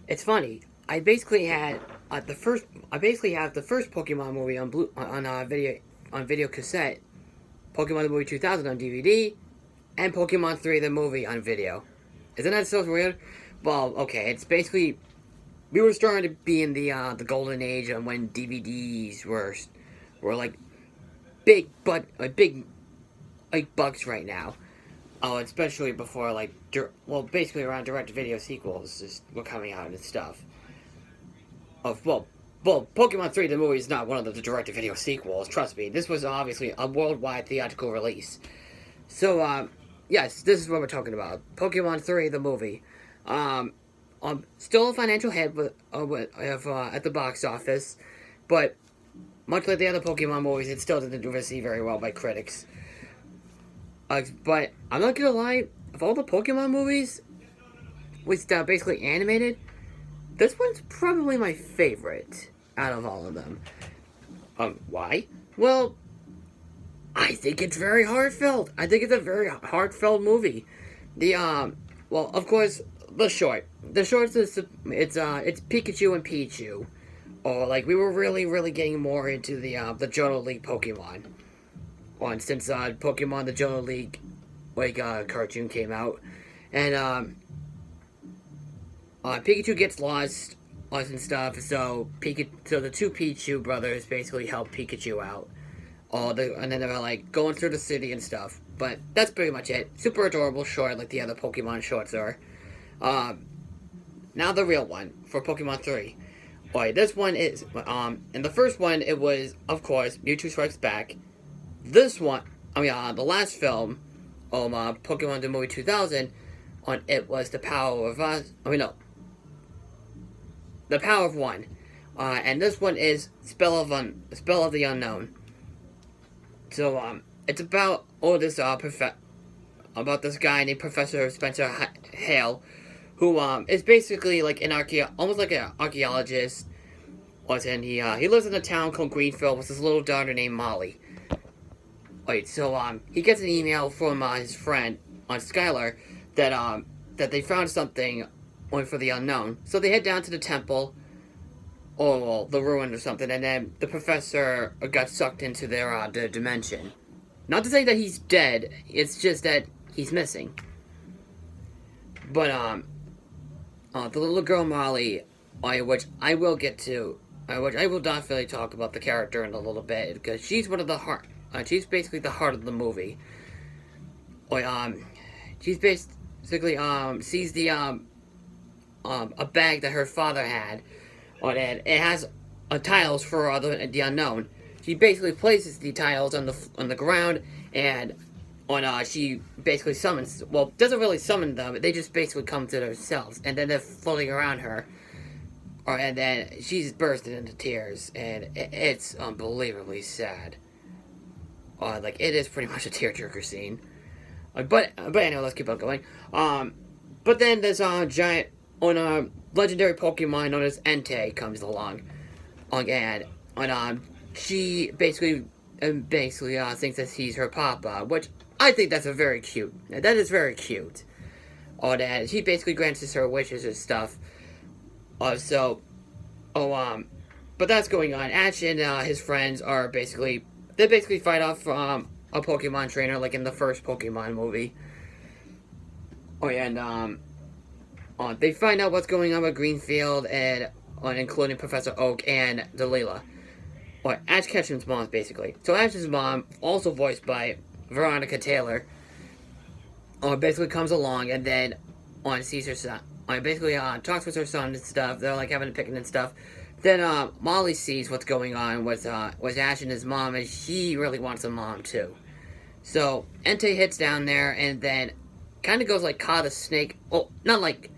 It's funny. I basically had the first. I basically have the first Pokemon movie on video cassette, Pokemon the movie 2000 on DVD, and Pokemon 3 the movie on video. Isn't that so weird? Well, okay, it's basically we were starting to be in the golden age of when DVDs were like big but big like bucks right now. Oh, especially before basically around direct video sequels just were coming out and stuff. Of Pokemon 3 the movie is not one of the direct video sequels. Trust me, this was obviously a worldwide theatrical release. So, yes, this is what we're talking about. Pokemon 3 the movie. Still a financial hit at the box office, but much like the other Pokemon movies, it still didn't receive very well by critics. But I'm not gonna lie, of all the Pokemon movies, which basically animated, this one's probably my favorite out of all of them. Why? Well, I think it's very heartfelt. I think it's a very heartfelt movie. Well, of course, the short. The short is it's Pikachu and Pichu, or like we were really getting more into the Johto League Pokemon. Since Pokemon the Johto League cartoon came out, and Pikachu gets lost and stuff. So the two Pichu brothers basically help Pikachu out. And then they're like going through the city and stuff. But that's pretty much it. Super adorable short like the other Pokemon shorts are. Now the real one for Pokemon 3. Alright, this one is in the first one it was, of course, Mewtwo Strikes Back. This one, the last film, Pokemon the movie 2000, it was The Power of Us. The Power of One. And this one is Spell of the Unknown. So, it's about about this guy named Professor Spencer Hale, who is basically like almost like an archaeologist. And he lives in a town called Greenfield with his little daughter named Molly. Wait, so he gets an email from his friend Skylar that they found something for the unknown. So they head down to the temple, or the ruin or something, and then the professor got sucked into their dimension. Not to say that he's dead, it's just that he's missing. But the little girl Molly, which I will get to, which I will definitely talk about the character in a little bit, because she's one of the heart. She's basically the heart of the movie. She's basically sees the a bag that her father had, and it has tiles for the unknown. She basically places the tiles on the ground, and she basically summons. Well, doesn't really summon them. They just basically come to themselves, and then they're floating around her. And then she's bursting into tears, and it's unbelievably sad. It is pretty much a tearjerker scene. But anyway, let's keep on going. But then there's a giant legendary Pokemon known as Entei comes along, and she basically thinks that he's her papa, which I think that's very cute. That is very cute. That he basically grants her wishes and stuff. But that's going on. Ash and his friends are basically fight off a Pokemon trainer, like in the first Pokemon movie. They find out what's going on with Greenfield, and including Professor Oak and Delilah. Ash Ketchum's mom, basically. So Ash's mom, also voiced by Veronica Taylor, basically comes along and then sees her son. Talks with her son and stuff. They're like having a picnic and stuff. Then Molly sees what's going on with Ash and his mom, and she really wants a mom too. So Entei hits down there and then kind of goes like caught a snake. Oh, not like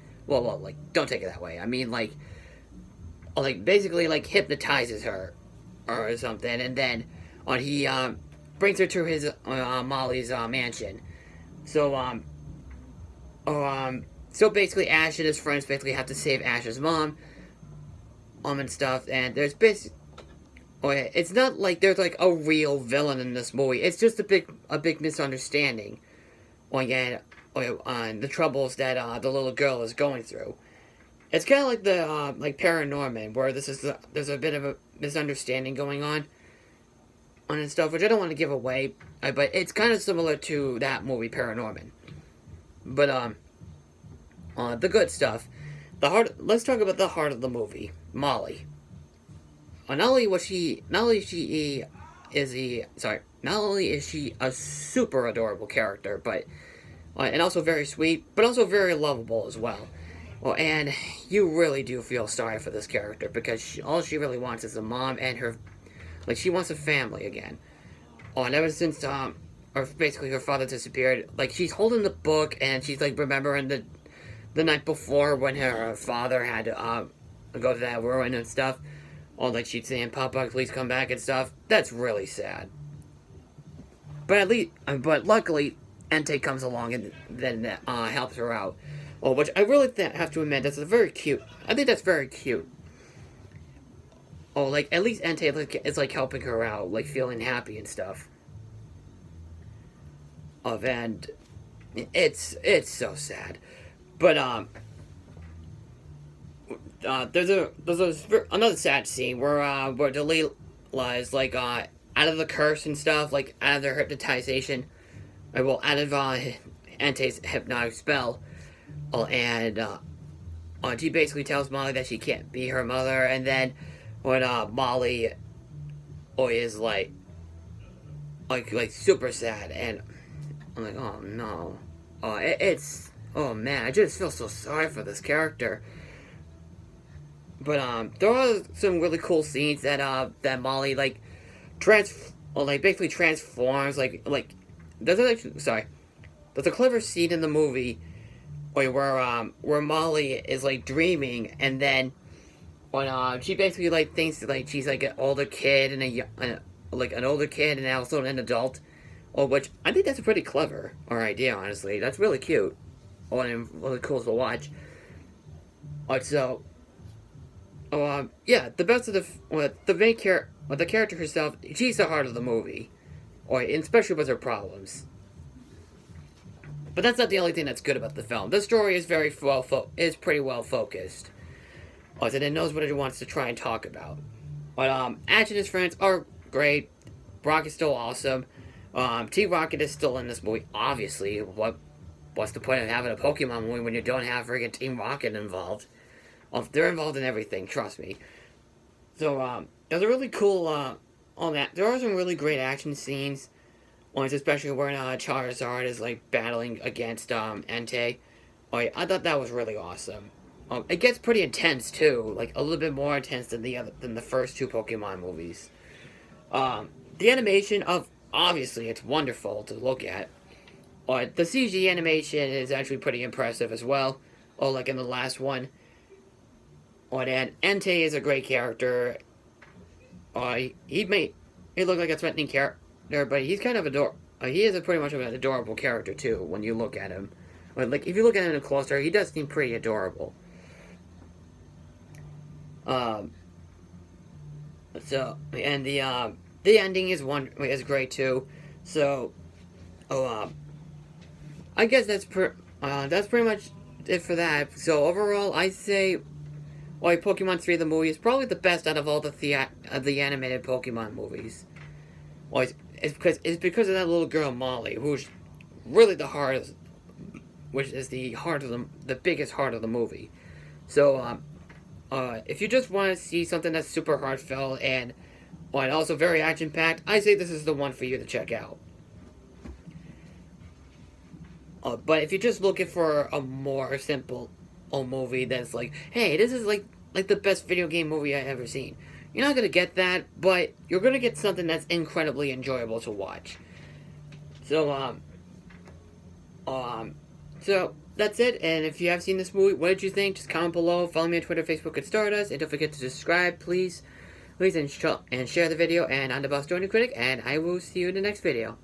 don't take it that way. I mean basically hypnotizes her or something, and then he brings her to his Molly's mansion. So so basically Ash and his friends basically have to save Ash's mom. And stuff, and there's it's not like there's like a real villain in this movie. It's just a big misunderstanding on the troubles that the little girl is going through. It's kind of like the like Paranorman, where there's a bit of a misunderstanding going on and stuff, which I don't want to give away, but it's kind of similar to that movie Paranorman. But the good stuff, the heart. Let's talk about the heart of the movie, Molly. Not only is she a super adorable character, but and also very sweet, but also very lovable as well. Well, and you really do feel sorry for this character because all she really wants is a mom and her, like she wants a family again. Oh, and ever since or basically her father disappeared, like she's holding the book and she's like remembering the night before when her father had to go to that ruin and stuff. Or like she'd saying, "Papa, please come back" and stuff. That's really sad. But luckily, Entei comes along and then helps her out. Oh, which I really have to admit, that's a very cute. I think that's very cute. Oh, like at least Entei is like helping her out, like feeling happy and stuff. And it's so sad, but there's another sad scene where Delilah is like out of the curse and stuff, like out of their hypnotization, well, out of Entei's hypnotic spell. Oh, and she basically tells Molly that she can't be her mother, and then when Molly is like super sad, and I'm like, oh no, oh man, I just feel so sorry for this character. But there are some really cool scenes that Molly basically transforms there's a clever scene in the movie where Molly is like dreaming, and then when she basically like thinks like she's like an older kid and an older kid and also an adult, which I think that's a pretty clever idea, honestly. That's really cute, and really cool to watch. Yeah, the best of the main character, the character herself, she's the heart of the movie, especially with her problems. But that's not the only thing that's good about the film. The story is pretty well focused, and it knows what it wants to try and talk about. But Ash and his friends are great. Brock is still awesome. T-Rocket is still in this movie. Obviously, what's the point of having a Pokemon movie when you don't have friggin' Team Rocket involved? They're involved in everything, trust me. So, there's a really cool, there are some really great action scenes, especially when Charizard is, like, battling against, Entei. I thought that was really awesome. It gets pretty intense, too, like, a little bit more intense than the first two Pokemon movies. The animation obviously, it's wonderful to look at. The CG animation is actually pretty impressive as well, like in the last one. And Entei is a great character. He look like a threatening character, but he's kind of he is pretty much of an adorable character too when you look at him. Like if you look at him closer, he does seem pretty adorable. So and the ending is great too. So, I guess that's pretty much it for that. So overall, I say. Pokemon 3 the movie is probably the best out of all the animated Pokemon movies. It's because of that little girl Molly, who's really the heart, which is the biggest heart of the movie. So, if you just want to see something that's super heartfelt and also very action packed, I say this is the one for you to check out. But if you're just looking for a more simple movie that's like, hey, this is like the best video game movie I've ever seen, you're not gonna get that, but you're gonna get something that's incredibly enjoyable to watch. So so that's it. And if you have seen this movie, what did you think? Just comment below. Follow me on Twitter, Facebook, and Stardust, and don't forget to subscribe, please, and share the video. And I'm the Bostonian Critic, and I will see you in the next video.